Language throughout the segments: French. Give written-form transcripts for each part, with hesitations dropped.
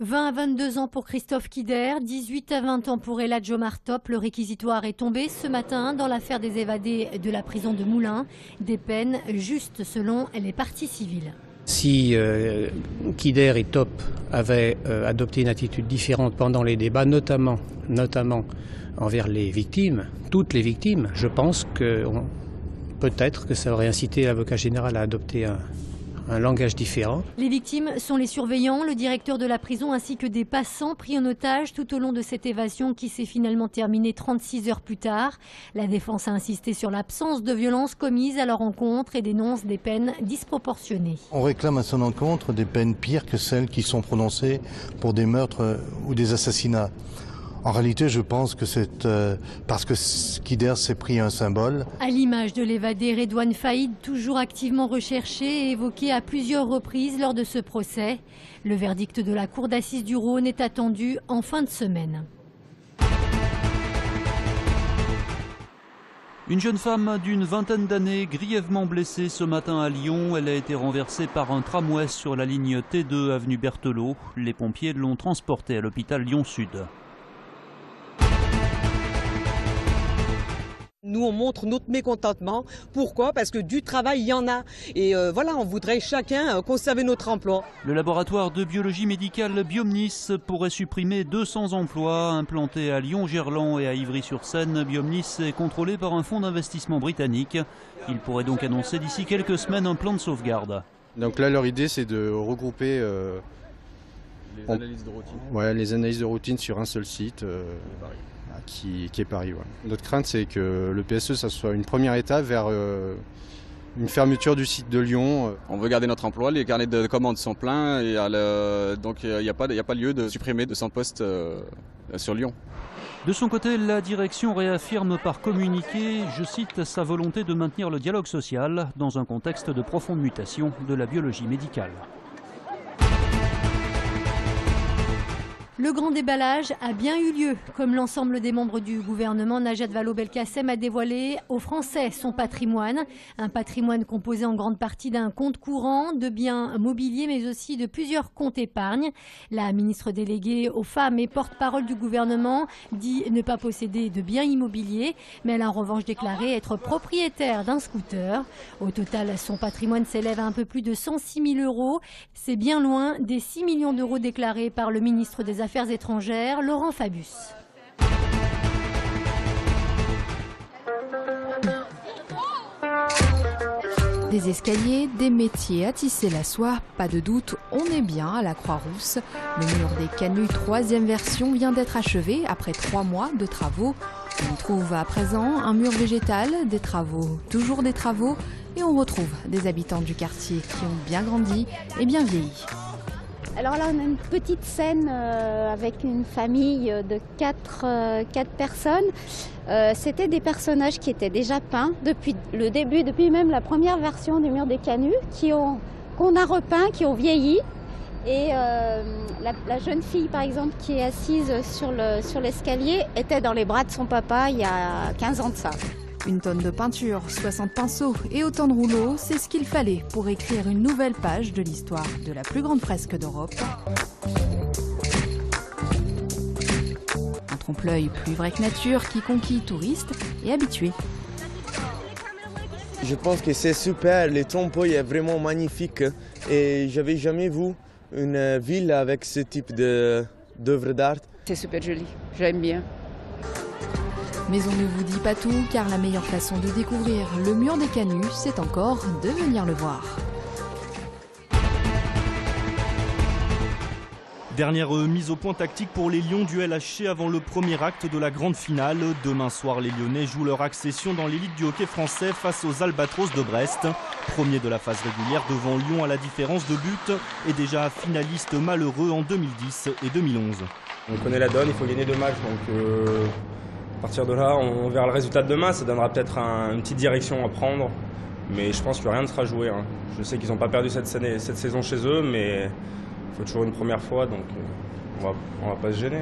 20 à 22 ans pour Christophe Kider, 18 à 20 ans pour Eladjo Martop. Le réquisitoire est tombé ce matin dans l'affaire des évadés de la prison de Moulins. Des peines justes selon les parties civiles. Si Kider et Top avaient adopté une attitude différente pendant les débats, notamment envers les victimes, toutes les victimes, je pense que peut-être que ça aurait incité l'avocat général à adopter un langage différent. Les victimes sont les surveillants, le directeur de la prison ainsi que des passants pris en otage tout au long de cette évasion qui s'est finalement terminée 36 heures plus tard. La défense a insisté sur l'absence de violences commises à leur encontre et dénonce des peines disproportionnées. On réclame à son encontre des peines pires que celles qui sont prononcées pour des meurtres ou des assassinats. En réalité, je pense que c'est parce que Kider s'est pris un symbole. À l'image de l'évadé Redouane Faïd, toujours activement recherché et évoqué à plusieurs reprises lors de ce procès. Le verdict de la cour d'assises du Rhône est attendu en fin de semaine. Une jeune femme d'une vingtaine d'années, grièvement blessée ce matin à Lyon. Elle a été renversée par un tramway sur la ligne T2 avenue Berthelot. Les pompiers l'ont transportée à l'hôpital Lyon-Sud. Nous, on montre notre mécontentement. Pourquoi? Parce que du travail, il y en a. Et voilà, on voudrait chacun conserver notre emploi. Le laboratoire de biologie médicale Biomnis pourrait supprimer 200 emplois implantés à Lyon, Gerland et à Ivry-sur-Seine. Biomnis est contrôlé par un fonds d'investissement britannique. Il pourrait donc annoncer d'ici quelques semaines un plan de sauvegarde. Donc là, leur idée, c'est de regrouper les analyses de routine sur un seul site. Qui est Paris. Ouais. Notre crainte, c'est que le PSE, ça soit une première étape vers une fermeture du site de Lyon. On veut garder notre emploi, les carnets de commandes sont pleins, et donc il n'y a pas lieu de supprimer 200 postes sur Lyon. De son côté, la direction réaffirme par communiqué, je cite, sa volonté de maintenir le dialogue social dans un contexte de profonde mutation de la biologie médicale. Le grand déballage a bien eu lieu. Comme l'ensemble des membres du gouvernement, Najat Vallaud-Belkacem a dévoilé aux Français son patrimoine. Un patrimoine composé en grande partie d'un compte courant, de biens mobiliers, mais aussi de plusieurs comptes épargne. La ministre déléguée aux femmes et porte-parole du gouvernement dit ne pas posséder de biens immobiliers, mais elle a en revanche déclaré être propriétaire d'un scooter. Au total, son patrimoine s'élève à un peu plus de 106 000 €. C'est bien loin des 6 millions d'euros déclarés par le ministre des Affaires étrangères, Laurent Fabius. Des escaliers, des métiers à tisser la soie, pas de doute, on est bien à la Croix-Rousse. Le mur des Canuts 3e version vient d'être achevé après 3 mois de travaux. On y trouve à présent un mur végétal, des travaux, toujours des travaux, et on retrouve des habitants du quartier qui ont bien grandi et bien vieilli. Alors là, on a une petite scène avec une famille de 4 personnes. C'était des personnages qui étaient déjà peints depuis le début, depuis même la première version du mur des Canuts, qu'on a repeint, qui ont vieilli. Et la jeune fille, par exemple, qui est assise sur l'escalier, était dans les bras de son papa il y a 15 ans de ça. Une tonne de peinture, 60 pinceaux et autant de rouleaux, c'est ce qu'il fallait pour écrire une nouvelle page de l'histoire de la plus grande fresque d'Europe. Un trompe-l'œil plus vrai que nature qui conquit touristes et habitués. Je pense que c'est super, le trompe-l'œil est vraiment magnifique et j'avais jamais vu une ville avec ce type d'œuvre d'art. C'est super joli, j'aime bien. Mais on ne vous dit pas tout, car la meilleure façon de découvrir le mur des Canuts, c'est encore de venir le voir. Dernière mise au point tactique pour les Lions du LHC avant le premier acte de la grande finale. Demain soir, les Lyonnais jouent leur accession dans l'élite du hockey français face aux Albatros de Brest. Premier de la phase régulière devant Lyon à la différence de but et déjà finaliste malheureux en 2010 et 2011. On connaît la donne, il faut gagner 2 matchs. Donc à partir de là, on verra le résultat de demain. Ça donnera peut-être une petite direction à prendre. Mais je pense que rien ne sera joué. Je sais qu'ils n'ont pas perdu cette saison chez eux, mais il faut toujours une première fois. Donc on va pas se gêner.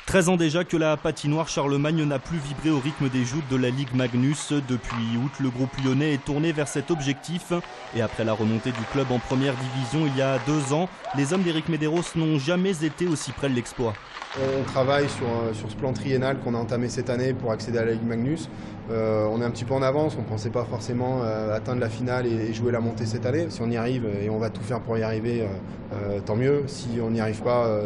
13 ans déjà que la patinoire Charlemagne n'a plus vibré au rythme des joutes de la Ligue Magnus. Depuis août, le groupe lyonnais est tourné vers cet objectif. Et après la remontée du club en première division il y a 2 ans, les hommes d'Éric Medeiros n'ont jamais été aussi près de l'exploit. On travaille sur ce plan triennal qu'on a entamé cette année pour accéder à la Ligue Magnus. On est un petit peu en avance, on ne pensait pas forcément atteindre la finale et jouer la montée cette année. Si on y arrive, et on va tout faire pour y arriver, tant mieux. Si on n'y arrive pas,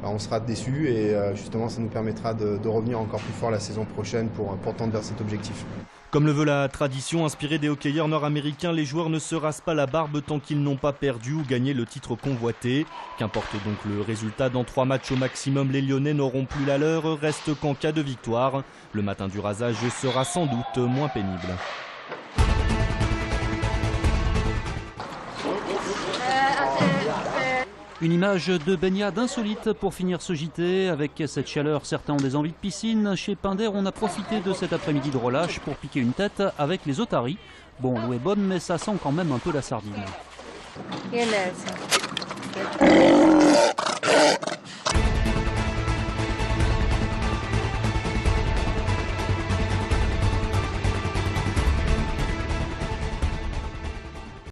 on sera déçus et justement ça nous permettra de revenir encore plus fort la saison prochaine pour tendre vers cet objectif. Comme le veut la tradition inspirée des hockeyeurs nord-américains, les joueurs ne se rasent pas la barbe tant qu'ils n'ont pas perdu ou gagné le titre convoité. Qu'importe donc le résultat, dans 3 matchs au maximum, les Lyonnais n'auront plus la leur. Reste qu'en cas de victoire, le matin du rasage sera sans doute moins pénible. Une image de baignade insolite pour finir ce JT. Avec cette chaleur, certains ont des envies de piscine. Chez Pinder, on a profité de cet après-midi de relâche pour piquer une tête avec les otaries. Bon, l'eau est bonne, mais ça sent quand même un peu la sardine.